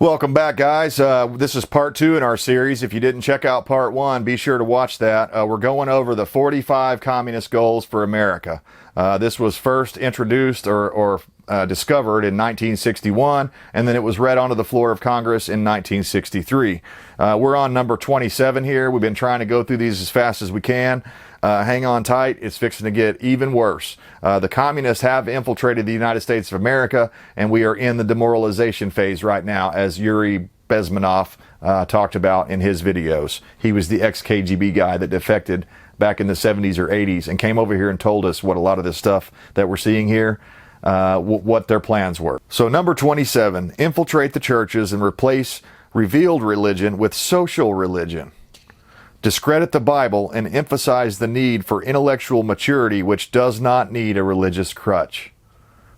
Welcome back, guys. This is part 2 in our series. If you didn't check out part 1, be sure to watch that. We're going over the 45 communist goals for America. This was first introduced or discovered in 1961, and then it was read onto the floor of Congress in 1963. We're on number 27 here. We've been trying to go through these as fast as we can. Hang on tight. It's fixing to get even worse. The communists have infiltrated the United States of America, and we are in the demoralization phase right now, as Yuri Bezmenov talked about in his videos. He was the ex-KGB guy that defected back in the 70s or 80s and came over here and told us what a lot of this stuff that we're seeing here, what their plans were. So number 27, infiltrate the churches and replace revealed religion with social religion. Discredit the Bible and emphasize the need for intellectual maturity, which does not need a religious crutch.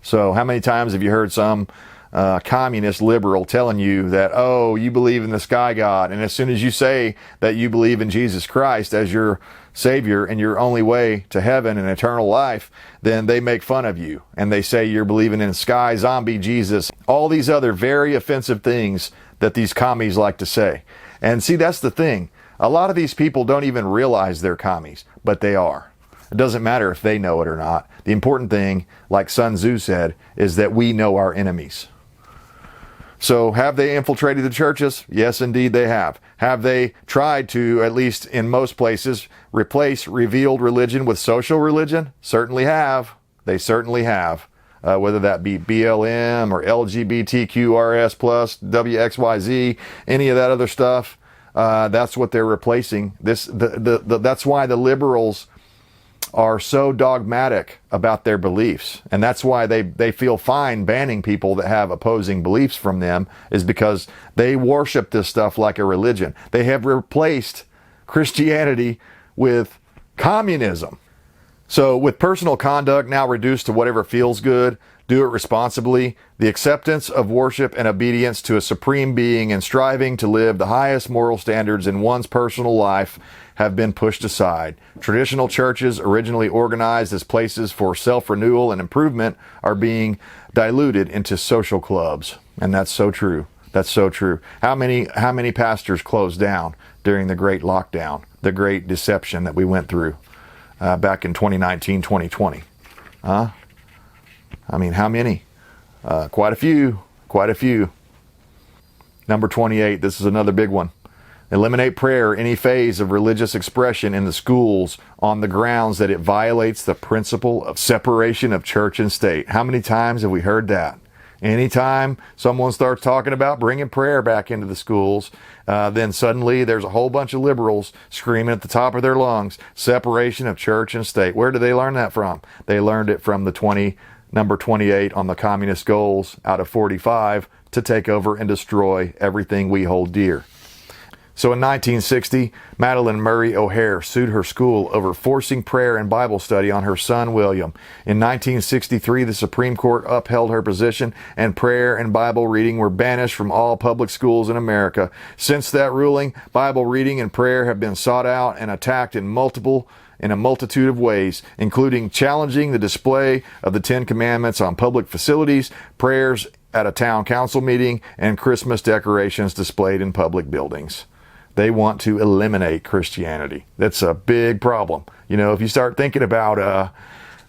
So how many times have you heard some communist liberal telling you that, oh, you believe in the sky God, and as soon as you say that you believe in Jesus Christ as your Savior and your only way to heaven and eternal life, then they make fun of you, and they say you're believing in sky zombie Jesus, all these other very offensive things that these commies like to say. And see, that's the thing. A lot of these people don't even realize they're commies, but they are. It doesn't matter if they know it or not. The important thing, like Sun Tzu said, is that we know our enemies. So have they infiltrated the churches? Yes, indeed they have. Have they tried to, at least in most places, replace revealed religion with social religion? Certainly have. They certainly have. Whether that be BLM or LGBTQRS plus, WXYZ, any of that other stuff. That's what they're replacing. That's why the liberals are so dogmatic about their beliefs. And that's why they feel fine banning people that have opposing beliefs from them, is because they worship this stuff like a religion. They have replaced Christianity with communism. So with personal conduct now reduced to whatever feels good, do it responsibly, the acceptance of worship and obedience to a supreme being and striving to live the highest moral standards in one's personal life have been pushed aside. Traditional churches, originally organized as places for self-renewal and improvement, are being diluted into social clubs. And that's so true. That's so true. How many pastors closed down during the great lockdown, the great deception that we went through back in 2019, 2020? I mean, how many? Quite a few. Quite a few. Number 28, this is another big one. Eliminate prayer, any phase of religious expression in the schools on the grounds that it violates the principle of separation of church and state. How many times have we heard that? Anytime someone starts talking about bringing prayer back into the schools, then suddenly there's a whole bunch of liberals screaming at the top of their lungs, separation of church and state. Where did they learn that from? They learned it from the number 28 on the communist goals out of 45 to take over and destroy everything we hold dear. So in 1960, Madalyn Murray O'Hair sued her school over forcing prayer and Bible study on her son William. In 1963, the Supreme Court upheld her position, and prayer and Bible reading were banished from all public schools in America. Since that ruling, Bible reading and prayer have been sought out and attacked in a multitude of ways, including challenging the display of the Ten Commandments on public facilities, prayers at a town council meeting, and Christmas decorations displayed in public buildings. They want to eliminate Christianity. That's a big problem. You know, if you start thinking about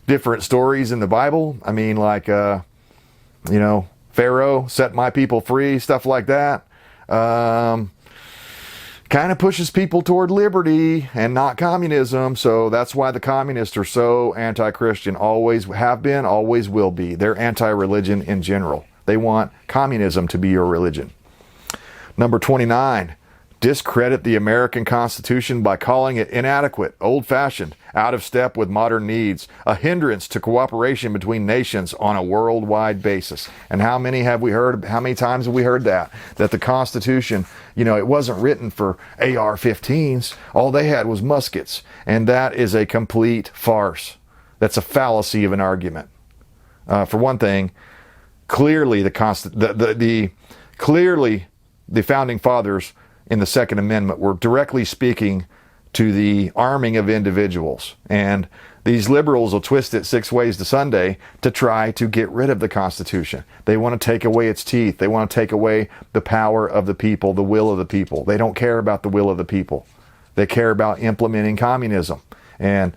different stories in the Bible, I mean, like, Pharaoh set my people free, stuff like that. Kind of pushes people toward liberty and not communism. So that's why the communists are so anti-Christian. Always have been, always will be. They're anti-religion in general. They want communism to be your religion. Number 29, discredit the American Constitution by calling it inadequate, old-fashioned, out of step with modern needs, a hindrance to cooperation between nations on a worldwide basis. And how many times have we heard that the Constitution, it wasn't written for AR-15s. All they had was muskets. And that is a complete farce. That's a fallacy of an argument. For one thing, clearly the Founding Fathers in the Second Amendment were directly speaking to the arming of individuals. And These liberals will twist it 6 ways to Sunday to try to get rid of the Constitution. They want to take away its teeth. They want to take away the power of the people, the will of the people. They don't care about the will of the people. They care about implementing communism. And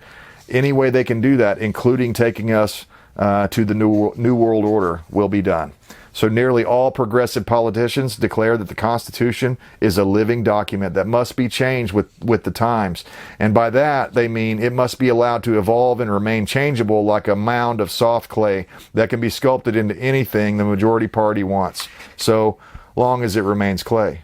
any way they can do that, including taking us to the New World Order, will be done. So nearly all progressive politicians declare that the Constitution is a living document that must be changed with the times. And by that, they mean it must be allowed to evolve and remain changeable like a mound of soft clay that can be sculpted into anything the majority party wants, so long as it remains clay.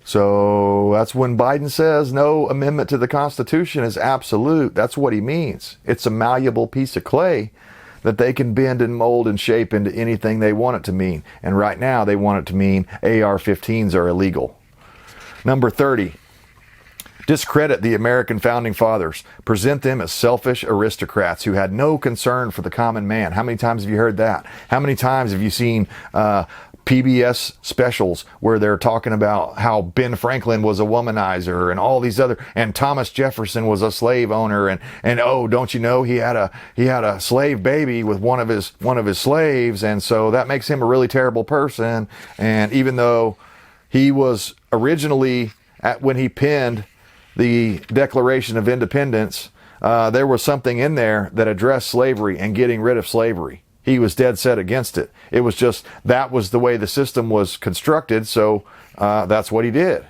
So that's when Biden says no amendment to the Constitution is absolute. That's what he means. It's a malleable piece of clay that they can bend and mold and shape into anything they want it to mean. And right now they want it to mean AR-15s are illegal. Number 30, discredit the American founding fathers. Present them as selfish aristocrats who had no concern for the common man. How many times have you heard that? How many times have you seen PBS specials where they're talking about how Ben Franklin was a womanizer and all these other, and Thomas Jefferson was a slave owner, and oh, don't you know he had a slave baby with one of his slaves, and so that makes him a really terrible person. And even though he was originally, when he penned the Declaration of Independence, there was something in there that addressed slavery and getting rid of slavery. He was dead set against it. It was just, that was the way the system was constructed, so that's what he did.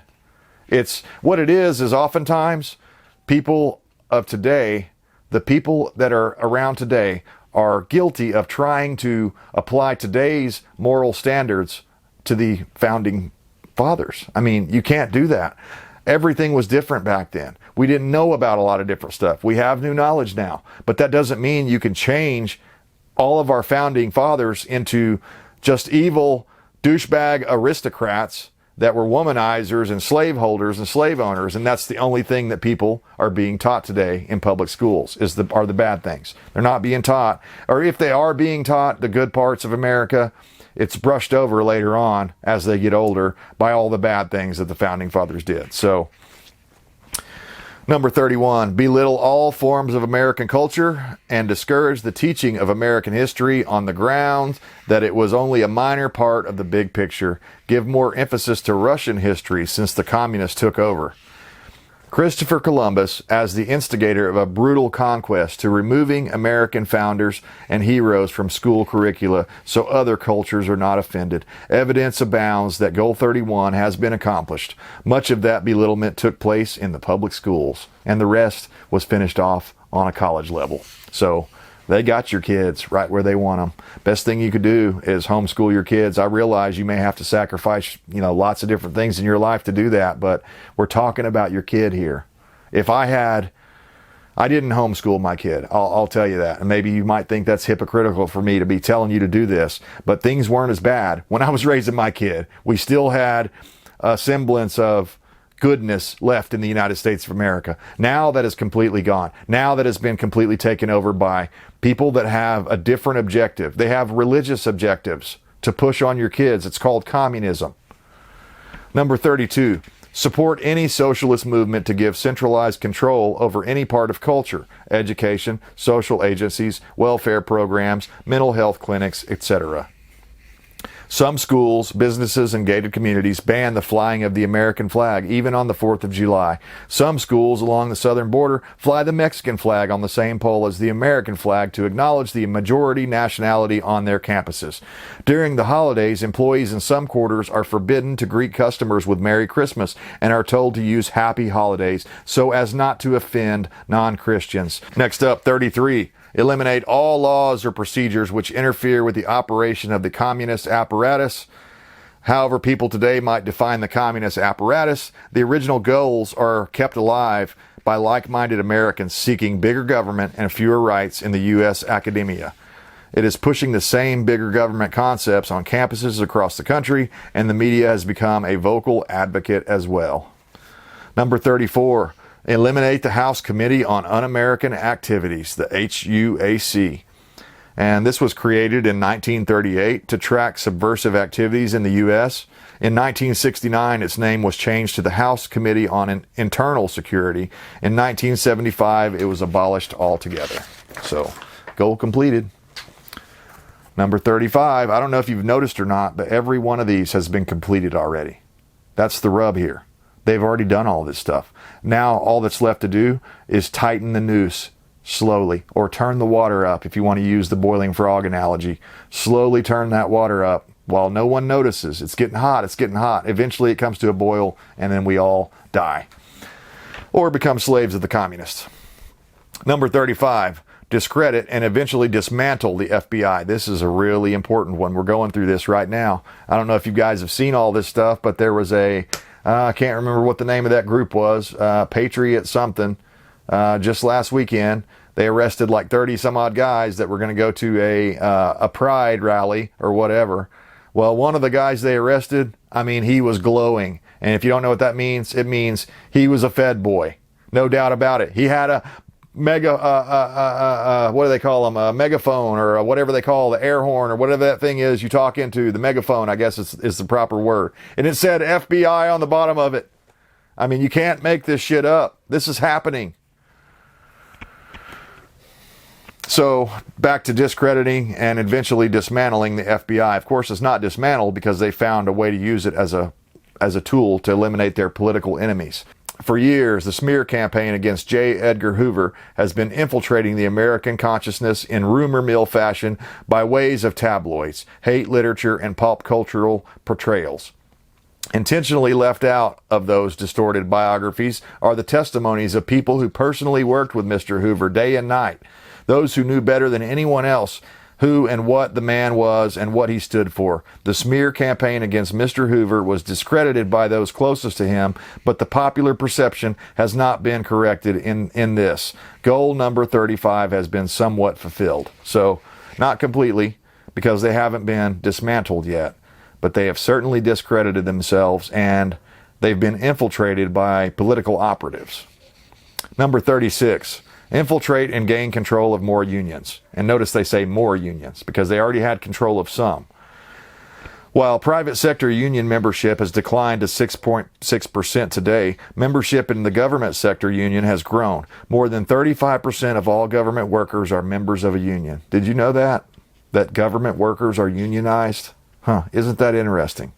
It's, what it is oftentimes people of today, the people that are around today, are guilty of trying to apply today's moral standards to the founding fathers. I mean, you can't do that. Everything was different back then. We didn't know about a lot of different stuff. We have new knowledge now, but that doesn't mean you can change all of our founding fathers into just evil douchebag aristocrats that were womanizers and slaveholders and slave owners. And that's the only thing that people are being taught today in public schools are the bad things. They're not being taught, or if they are being taught the good parts of America, it's brushed over later on as they get older by all the bad things that the founding fathers did. So, number 31, belittle all forms of American culture and discourage the teaching of American history on the grounds that it was only a minor part of the big picture. Give more emphasis to Russian history since the communists took over. Christopher Columbus as the instigator of a brutal conquest to removing American founders and heroes from school curricula so other cultures are not offended. Evidence abounds that Goal 31 has been accomplished. Much of that belittlement took place in the public schools, and the rest was finished off on a college level. So they got your kids right where they want them. Best thing you could do is homeschool your kids. I realize you may have to sacrifice, lots of different things in your life to do that, but we're talking about your kid here. If I didn't homeschool my kid, I'll tell you that. And maybe you might think that's hypocritical for me to be telling you to do this, but things weren't as bad. When I was raising my kid, we still had a semblance of goodness left in the United States of America. Now that is completely gone. Now that has been completely taken over by people that have a different objective. They have religious objectives to push on your kids. It's called communism. Number 32, support any socialist movement to give centralized control over any part of culture, education, social agencies, welfare programs, mental health clinics, etc. Some schools, businesses, and gated communities ban the flying of the American flag, even on the 4th of July. Some schools along the southern border fly the Mexican flag on the same pole as the American flag to acknowledge the majority nationality on their campuses. During the holidays, employees in some quarters are forbidden to greet customers with Merry Christmas and are told to use Happy Holidays so as not to offend non-Christians. Next up, 33. Eliminate all laws or procedures which interfere with the operation of the communist apparatus. However people today might define the communist apparatus, the original goals are kept alive by like-minded Americans seeking bigger government and fewer rights in the U.S. academia. It is pushing the same bigger government concepts on campuses across the country, and the media has become a vocal advocate as well. Number 34. Eliminate the House Committee on Un-American Activities, the HUAC. And this was created in 1938 to track subversive activities in the U.S. In 1969, its name was changed to the House Committee on Internal Security. In 1975, it was abolished altogether. So, goal completed. Number 35, I don't know if you've noticed or not, but every one of these has been completed already. That's the rub here. They've already done all this stuff. Now, all that's left to do is tighten the noose slowly, or turn the water up if you want to use the boiling frog analogy. Slowly turn that water up while no one notices. It's getting hot, it's getting hot. Eventually it comes to a boil, and then we all die. Or become slaves of the communists. Number 35, discredit and eventually dismantle the FBI. This is a really important one. We're going through this right now. I don't know if you guys have seen all this stuff, but there was I can't remember what the name of that group was, Patriot something, just last weekend. They arrested like 30 some odd guys that were going to go to a pride rally or whatever. Well, one of the guys they arrested, I mean, he was glowing. And if you don't know what that means, it means he was a Fed boy. No doubt about it. He had a what do they call them? A megaphone, or whatever they call the air horn, or whatever that thing is you talk into. The megaphone, I guess is the proper word. And it said FBI on the bottom of it. I mean, you can't make this shit up. This is happening. So back to discrediting and eventually dismantling the FBI. Of course, it's not dismantled because they found a way to use it as a tool to eliminate their political enemies. For years, the smear campaign against J. Edgar Hoover has been infiltrating the American consciousness in rumor mill fashion by ways of tabloids, hate literature, and pop cultural portrayals. Intentionally left out of those distorted biographies are the testimonies of people who personally worked with Mr. Hoover day and night. Those who knew better than anyone else who and what the man was and what he stood for. The smear campaign against Mr. Hoover was discredited by those closest to him, but the popular perception has not been corrected in this. Goal number 35 has been somewhat fulfilled. So, not completely, because they haven't been dismantled yet, but they have certainly discredited themselves, and they've been infiltrated by political operatives. Number 36. Infiltrate and gain control of more unions. And notice they say more unions, because they already had control of some. While private sector union membership has declined to 6.6% today, membership in the government sector union has grown. More than 35% of all government workers are members of a union. Did you know that? That government workers are unionized? Isn't that interesting?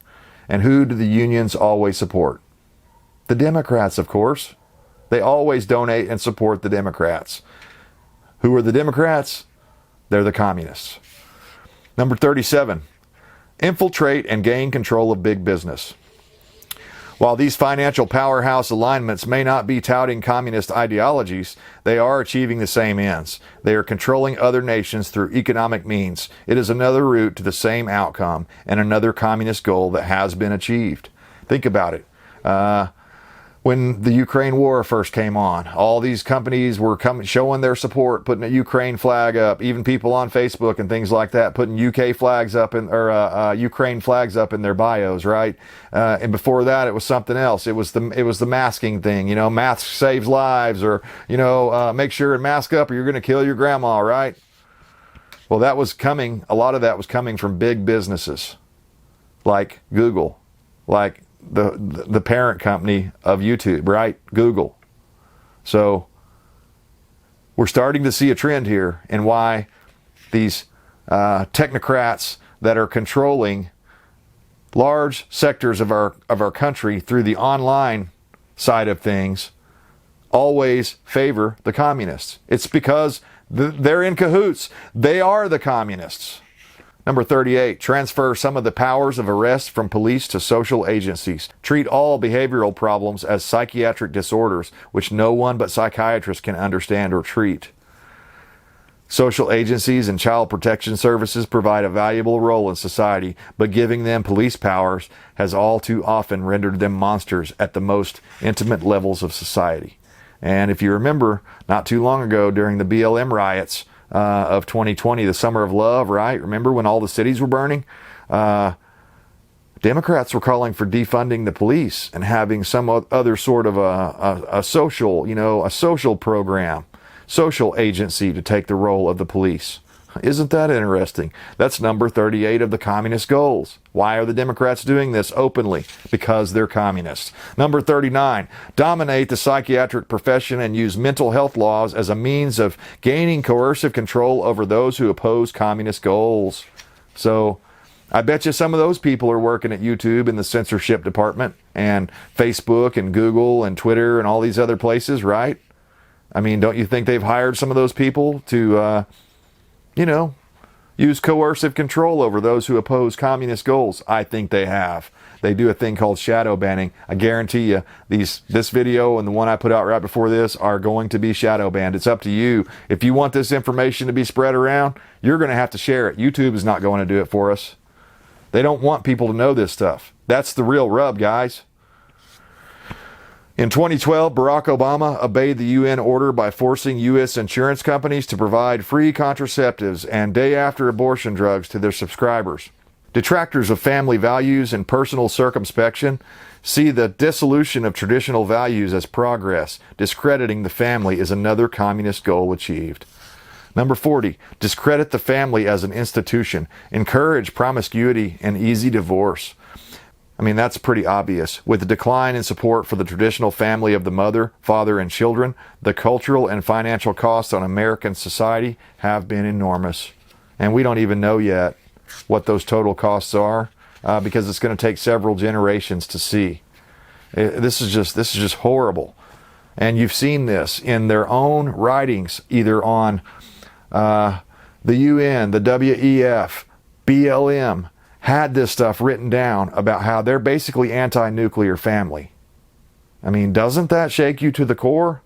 And who do the unions always support? The Democrats, of course. They always donate and support the Democrats. Who are the Democrats? They're the communists. Number 37, infiltrate and gain control of big business. While these financial powerhouse alignments may not be touting communist ideologies, they are achieving the same ends. They are controlling other nations through economic means. It is another route to the same outcome and another communist goal that has been achieved. Think about it. When the Ukraine war first came on, all these companies were showing their support, putting a Ukraine flag up. Even people on Facebook and things like that, putting UK flags up Ukraine flags up in their bios, right? And before that, it was something else. It was the masking thing, mask saves lives, or make sure and mask up, or you're going to kill your grandma, right? Well, that was coming. A lot of that was coming from big businesses, like Google, like the parent company of YouTube, right? Google. So we're starting to see a trend here in why these technocrats that are controlling large sectors of our country through the online side of things always favor the communists. It's because they're in cahoots. They are the communists. Number 38, transfer some of the powers of arrest from police to social agencies. Treat all behavioral problems as psychiatric disorders, which no one but psychiatrists can understand or treat. Social agencies and child protection services provide a valuable role in society, but giving them police powers has all too often rendered them monsters at the most intimate levels of society. And if you remember, not too long ago during the BLM riots, of 2020, the Summer of Love, right? Remember when all the cities were burning? Democrats were calling for defunding the police and having some other sort of a social, a social program, social agency to take the role of the police. Isn't that interesting? That's number 38 of the communist goals. Why are the Democrats doing this openly? Because they're communists. Number 39, dominate the psychiatric profession and use mental health laws as a means of gaining coercive control over those who oppose communist goals. So, I bet you some of those people are working at YouTube in the censorship department and Facebook and Google and Twitter and all these other places, right? I mean, don't you think they've hired some of those people to, use coercive control over those who oppose communist goals? I think they have. They do a thing called shadow banning. I guarantee you this video and the one I put out right before this are going to be shadow banned. It's up to you. If you want this information to be spread around, you're going to have to share it. YouTube is not going to do it for us. They don't want people to know this stuff. That's the real rub, guys. In 2012, Barack Obama obeyed the UN order by forcing U.S. insurance companies to provide free contraceptives and day-after abortion drugs to their subscribers. Detractors of family values and personal circumspection see the dissolution of traditional values as progress. Discrediting the family is another communist goal achieved. Number 40, discredit the family as an institution. Encourage promiscuity and easy divorce. I mean, that's pretty obvious. With the decline in support for the traditional family of the mother, father, and children, the cultural and financial costs on American society have been enormous. And we don't even know yet what those total costs are because it's going to take several generations to see. This is just horrible. And you've seen this in their own writings, either on the UN, the WEF, BLM, had this stuff written down about how they're basically anti-nuclear family. I mean, doesn't that shake you to the core?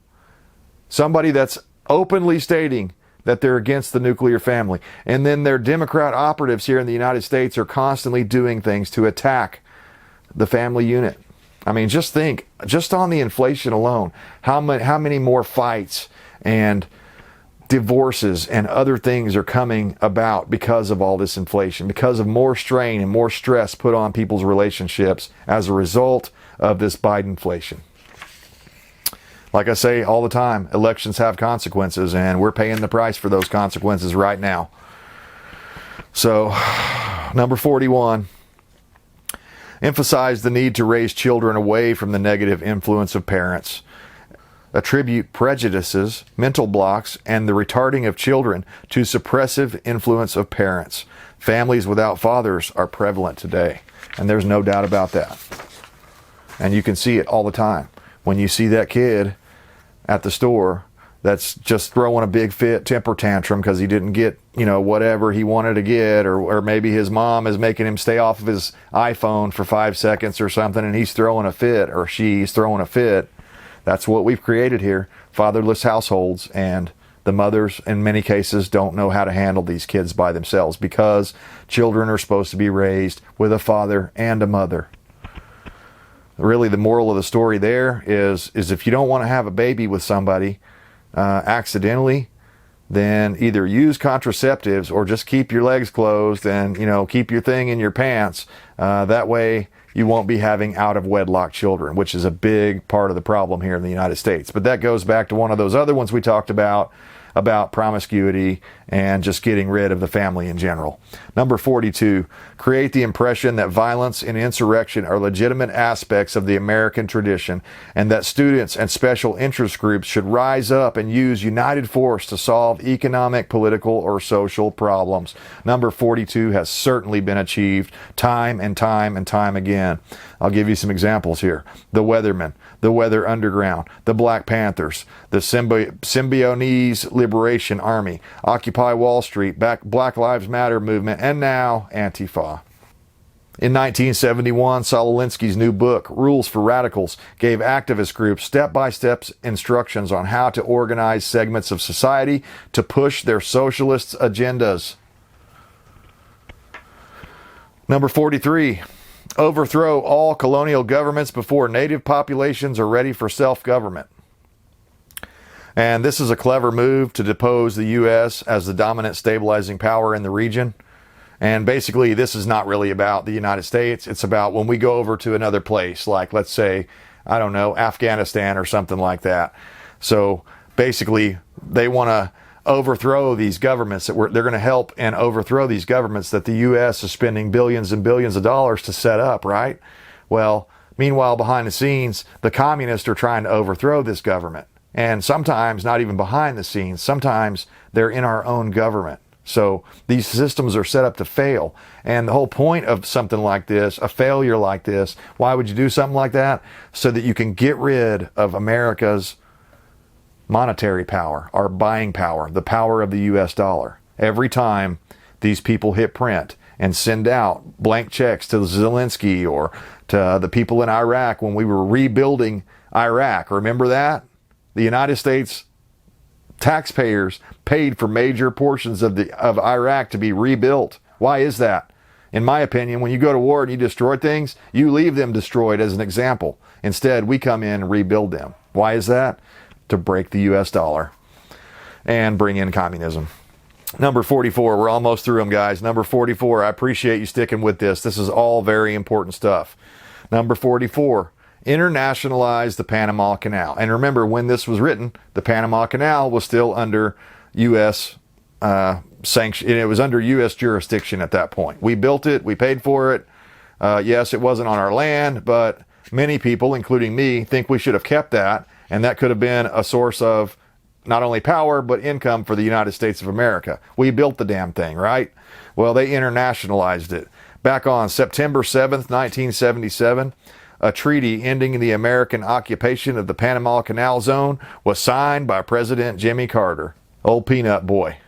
Somebody that's openly stating that they're against the nuclear family. And then their Democrat operatives here in the United States are constantly doing things to attack the family unit. I mean, just think, just on the inflation alone, how many more fights and divorces and other things are coming about because of all this inflation, because of more strain and more stress put on people's relationships as a result of this Bidenflation. Like I say all the time, elections have consequences, and we're paying the price for those consequences right now. So, number 41, emphasize the need to raise children away from the negative influence of parents. Attribute prejudices, mental blocks, and the retarding of children to suppressive influence of parents. Families without fathers are prevalent today, and there's no doubt about that. And you can see it all the time. When you see that kid at the store that's just throwing a big fit temper tantrum because he didn't get, whatever he wanted to get, or maybe his mom is making him stay off of his iPhone for 5 seconds or something, and he's throwing a fit, or she's throwing a fit. That's what we've created here, fatherless households, and the mothers in many cases don't know how to handle these kids by themselves because children are supposed to be raised with a father and a mother. Really, the moral of the story there is if you don't want to have a baby with somebody accidentally, then either use contraceptives or just keep your legs closed and, keep your thing in your pants. That way you won't be having out-of-wedlock children, which is a big part of the problem here in the United States. But that goes back to one of those other ones we talked about promiscuity and just getting rid of the family in general. Number 42, create the impression that violence and insurrection are legitimate aspects of the American tradition and that students and special interest groups should rise up and use united force to solve economic, political, or social problems. Number 42 has certainly been achieved time and time and time again. I'll give you some examples here. The Weathermen, the Weather Underground, the Black Panthers, the Symbionese Liberation Army, Occupy Wall Street, Black Lives Matter movement, and now Antifa. In 1971, Saul Alinsky's new book, Rules for Radicals, gave activist groups step-by-step instructions on how to organize segments of society to push their socialist agendas. Number 43, overthrow all colonial governments before native populations are ready for self-government. And this is a clever move to depose the U.S. as the dominant stabilizing power in the region. And basically, this is not really about the United States. It's about when we go over to another place, like, let's say, I don't know, Afghanistan or something like that. So basically, they want to overthrow these governments, they're going to help and overthrow these governments that the U.S. is spending billions and billions of dollars to set up, right? Well, meanwhile, behind the scenes, the communists are trying to overthrow this government. And sometimes not even behind the scenes, sometimes they're in our own government. So these systems are set up to fail. And the whole point of something like this, a failure like this, why would you do something like that? So that you can get rid of America's monetary power, our buying power, the power of the US dollar. Every time these people hit print and send out blank checks to Zelensky or to the people in Iraq when we were rebuilding Iraq, remember that? The United States taxpayers paid for major portions of Iraq to be rebuilt. Why is that? In my opinion, when you go to war and you destroy things, you leave them destroyed as an example. Instead, we come in and rebuild them. Why is that? To break the US dollar and bring in communism. Number 44, we're almost through them, guys. Number 44, I appreciate you sticking with this. This is all very important stuff. Number 44, internationalize the Panama Canal. And remember, when this was written, the Panama Canal was still under U.S. sanction. It was under U.S. jurisdiction at that point. We built it. We paid for it. Yes, it wasn't on our land, but many people, including me, think we should have kept that. And that could have been a source of not only power, but income for the United States of America. We built the damn thing, right? Well, they internationalized it. Back on September 7th, 1977, a treaty ending the American occupation of the Panama Canal Zone was signed by President Jimmy Carter. Old peanut boy.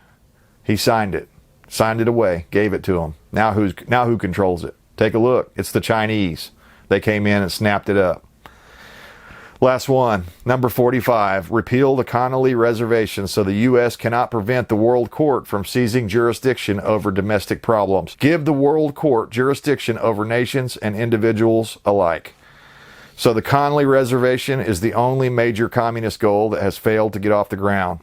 He signed it. Signed it away. Gave it to him. Now who controls it? Take a look. It's the Chinese. They came in and snapped it up. Last one, number 45, repeal the Connolly reservation so the U.S. cannot prevent the World Court from seizing jurisdiction over domestic problems. Give the World Court jurisdiction over nations and individuals alike. So the Connolly reservation is the only major communist goal that has failed to get off the ground.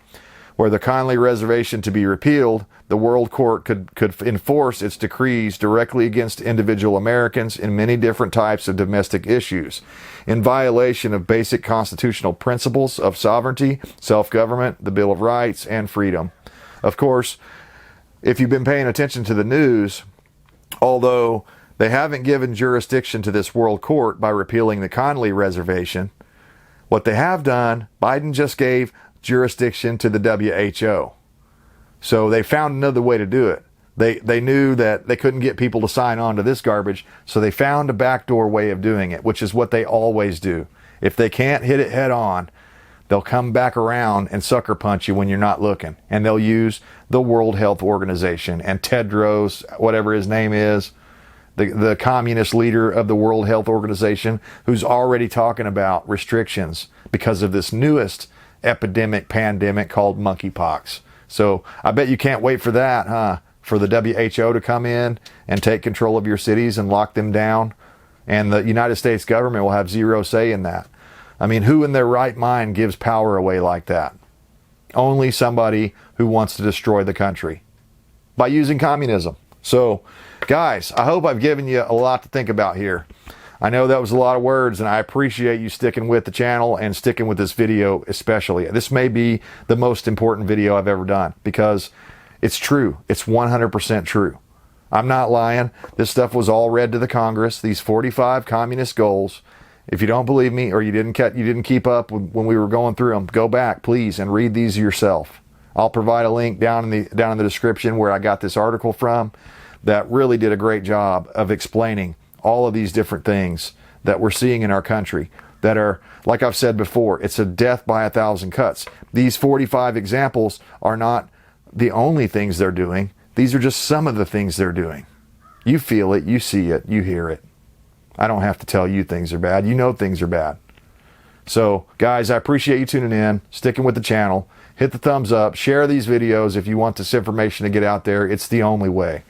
Were the Connolly reservation to be repealed, the World Court could enforce its decrees directly against individual Americans in many different types of domestic issues, in violation of basic constitutional principles of sovereignty, self-government, the Bill of Rights, and freedom. Of course, if you've been paying attention to the news, although they haven't given jurisdiction to this World Court by repealing the Connolly reservation, what they have done, Biden just gave jurisdiction to the WHO. So they found another way to do it. They knew that they couldn't get people to sign on to this garbage, so they found a backdoor way of doing it, which is what they always do. If they can't hit it head on, they'll come back around and sucker punch you when you're not looking. And they'll use the World Health Organization and Tedros, whatever his name is, the communist leader of the World Health Organization, who's already talking about restrictions because of this newest pandemic called monkeypox. So I bet you can't wait for that, huh? For the WHO to come in and take control of your cities and lock them down. And the United States government will have zero say in that. I mean, who in their right mind gives power away like that? Only somebody who wants to destroy the country by using communism. So, guys, I hope I've given you a lot to think about here. I know that was a lot of words, and I appreciate you sticking with the channel and sticking with this video especially. This may be the most important video I've ever done because it's true. It's 100% true. I'm not lying. This stuff was all read to the Congress, these 45 communist goals. If you don't believe me or you didn't keep up when we were going through them, go back, please, and read these yourself. I'll provide a link down in the description where I got this article from that really did a great job of explaining all of these different things that we're seeing in our country that are, like I've said before, it's a death by 1,000 cuts. These 45 examples are not the only things they're doing. These are just some of the things they're doing. You feel it, you see it, you hear it. I don't have to tell you things are bad. You know things are bad. So, guys, I appreciate you tuning in, sticking with the channel. Hit the thumbs up. Share these videos if you want this information to get out there. It's the only way.